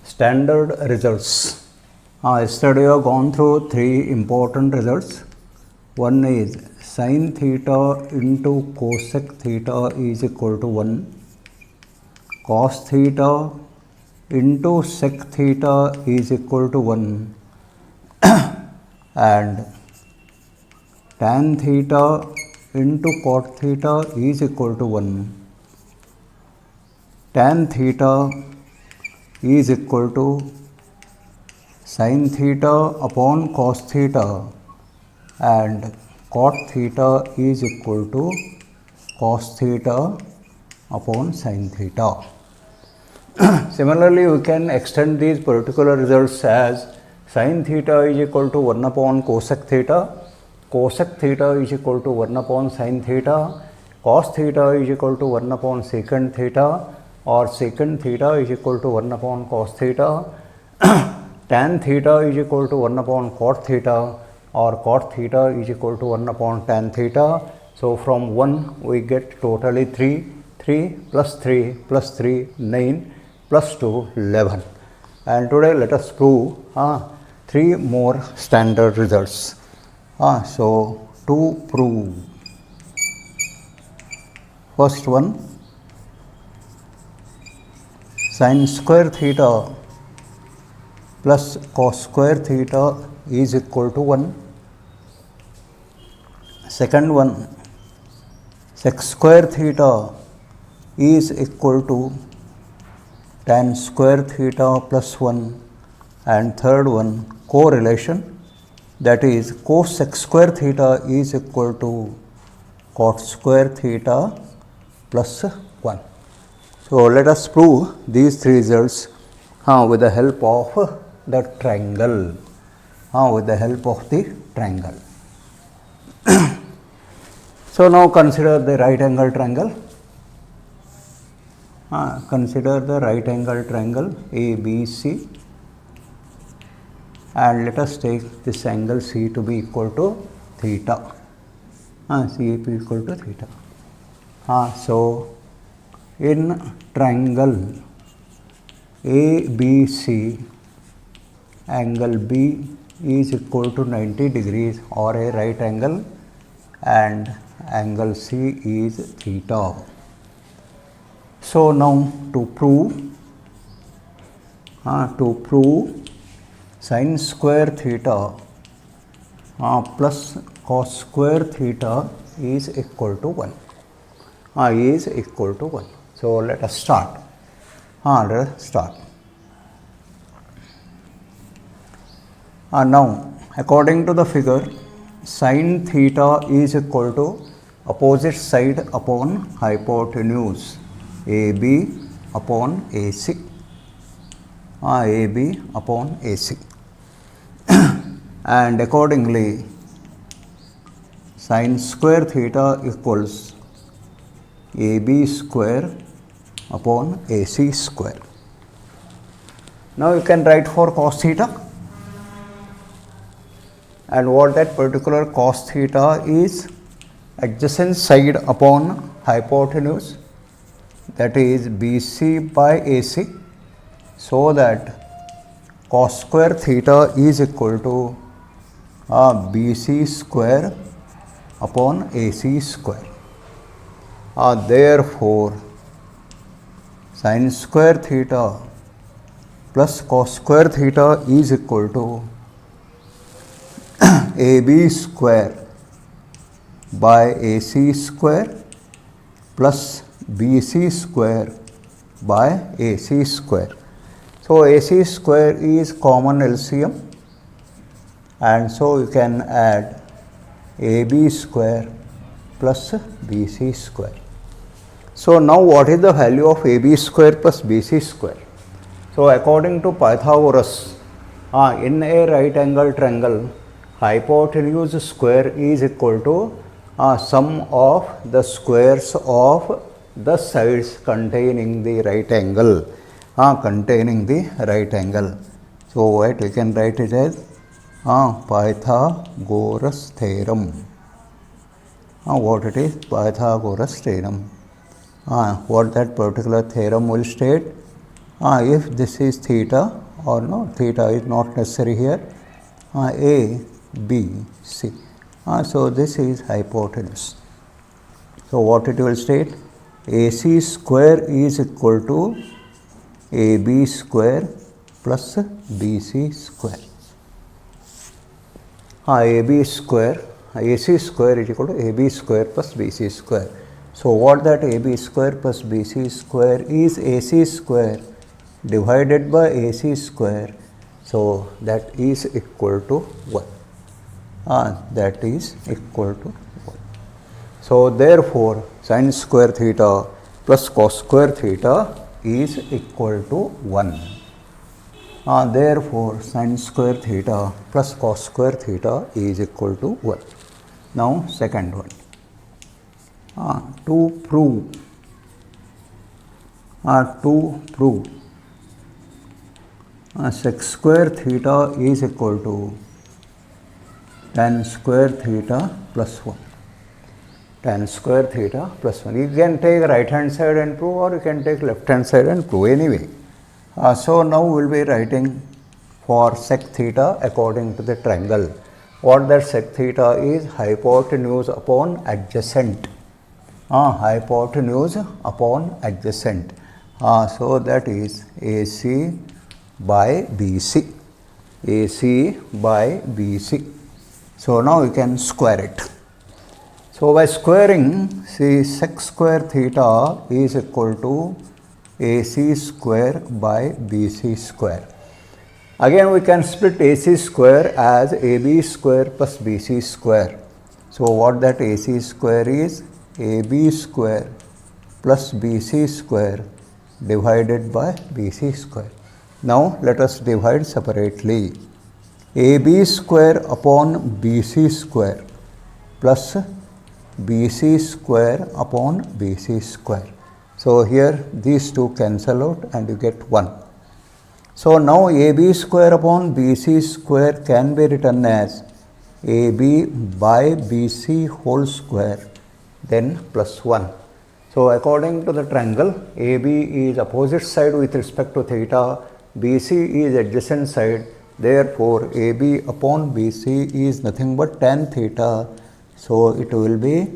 standard results. Yesterday we have gone through three important results. One is sin theta into cosec theta is equal to 1. Cos theta into sec theta is equal to 1. And tan theta into cot theta is equal to 1. Tan theta is equal to sin theta upon cos theta, and cot theta is equal to cos theta upon sin theta. Similarly, we can extend these particular results as sin theta is equal to 1 upon cosec theta, cosec theta is equal to 1 upon sin theta, cos theta is equal to 1 upon secant theta, or secant theta is equal to 1 upon cos theta, tan theta is equal to 1 upon cot theta, or cot theta is equal to 1 upon tan theta. So from 1 we get totally 3, 3 plus 3 plus 3, 9 plus 2, 11. And today let us prove 3 more standard results. So to prove, first one, sin square theta plus cos square theta is equal to 1. Second one, sec square theta is equal to tan square theta plus 1. And third one, correlation, that is cos sec square theta is equal to cot square theta plus 1. So let us prove these three results with the help of the triangle. So now consider the right angle triangle. Consider the right angle triangle ABC, and let us take this angle C to be equal to theta. C to be equal to theta. So in triangle ABC, angle B is equal to 90 degrees or a right angle, and angle C is theta. So now to prove sin square theta plus cos square theta is equal to 1. So let us start. Now according to the figure, sin theta is equal to opposite side upon hypotenuse, AB upon AC. AB upon AC. And accordingly, sin square theta equals AB square upon AC square. Now you can write for cos theta, and what that particular cos theta is, adjacent side upon hypotenuse, that is BC by AC, so that cos square theta is equal to BC square upon AC square. Therefore, sin square theta plus cos square theta is equal to AB square by AC square plus BC square by AC square. So AC square is common LCM, and so you can add AB square plus BC square. So now what is the value of AB square plus BC square? So according to Pythagoras, in a right angle triangle, hypotenuse square is equal to sum of the squares of the sides containing the right angle. So what we can write it as Pythagoras theorem. What it is? Pythagoras theorem. What that particular theorem will state? if this is theta or no, theta is not necessary here, A, B, C. So this is hypotenuse. So what it will state? AC square is equal to AB square plus BC square. AB square, AC square is equal to AB square plus BC square. So what that AB square plus BC square is AC square divided by AC square. So that is equal to 1. That is equal to 1. So therefore sin square theta plus cos square theta is equal to 1. Therefore sin square theta plus cos square theta is equal to 1. Now second one. To prove sec square theta is equal to tan square theta plus 1. Tan square theta plus 1. You can take right hand side and prove, or you can take left hand side and prove anyway. So now we will be writing for sec theta according to the triangle. What that sec theta is? Hypotenuse upon adjacent. Hypotenuse upon adjacent. So that is AC by BC. AC by BC. So now you can square it. So by squaring, see sec square theta is equal to AC square by BC square. Again we can split AC square as AB square plus BC square. So what that AC square is? AB square plus BC square divided by BC square. Now let us divide separately. AB square upon BC square plus BC square upon BC square. So here these two cancel out and you get 1. So now AB square upon BC square can be written as AB by BC whole square, then plus 1. So according to the triangle, AB is opposite side with respect to theta, BC is adjacent side, therefore AB upon BC is nothing but tan theta. So it will be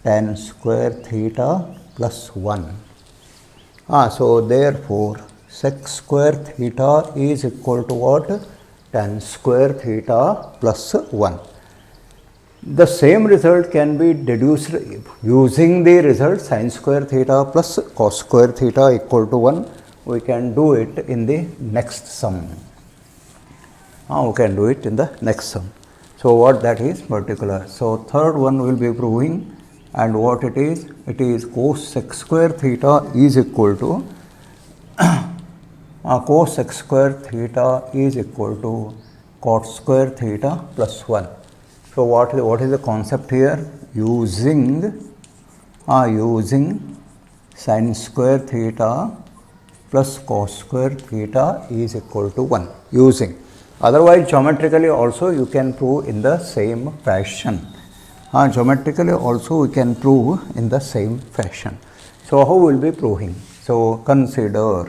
tan square theta plus 1. So therefore sec square theta is equal to what? Tan square theta plus 1. The same result can be deduced using the result sin square theta plus cos square theta equal to 1. We can do it in the next sum. We can do it in the next sum. So what that is? Particular. So third one will be proving, and what it is? It is cos sec square theta is equal to cos sec square theta is equal to cot square theta plus 1. So what is the concept here? Using sin square theta plus cos square theta is equal to 1. Using. Otherwise geometrically also you can prove in the same fashion. Geometrically also we can prove in the same fashion. So how we will be proving? So consider.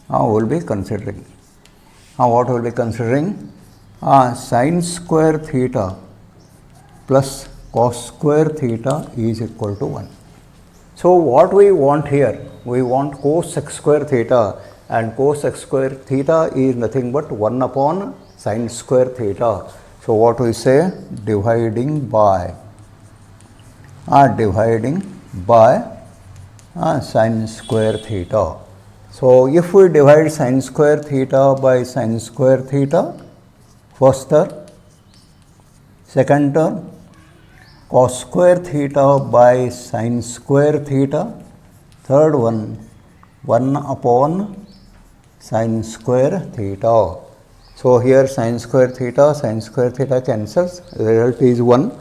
We will be considering. What we will be considering? Sin square theta plus cos square theta is equal to 1. So what we want here? We want cos sec square theta, and cos sec square theta is nothing but 1 upon sin square theta. So what we say? Dividing by sin square theta. So if we divide sin square theta by sin square theta, first term, second term, cos square theta by sin square theta, third one, 1 upon sin square theta. So here sin square theta cancels, the result is 1.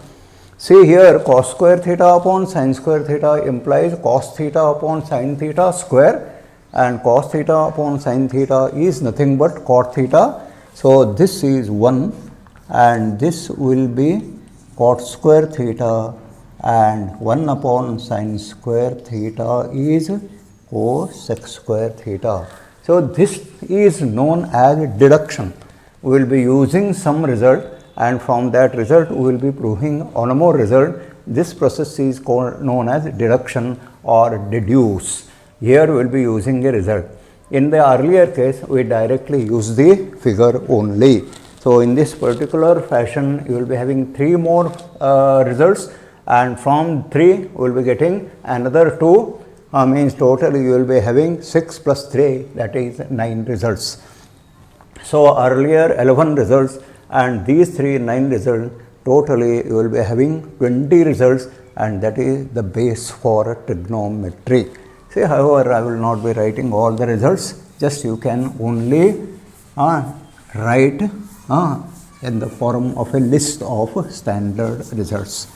See here cos square theta upon sin square theta implies cos theta upon sin theta square, and cos theta upon sin theta is nothing but cot theta. So this is 1 and this will be cot square theta, and 1 upon sin square theta is cos sec square theta. So this is known as deduction. We will be using some result, and from that result we will be proving one more result. This process is called known as deduction or deduce. Here we will be using a result. In the earlier case, we directly use the figure only. So in this particular fashion, you will be having 3 more results, and from 3 we will be getting another 2, means totally you will be having 6 plus 3, that is 9 results. So earlier 11 results, and these 9 results, totally you will be having 20 results, and that is the base for trigonometry. See, however, I will not be writing all the results, just you can only write in the form of a list of standard results.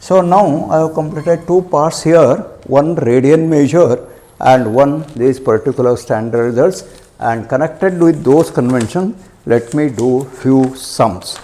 So now I have completed 2 parts here, one radian measure and one these particular standard results, and connected with those conventions, let me do few sums.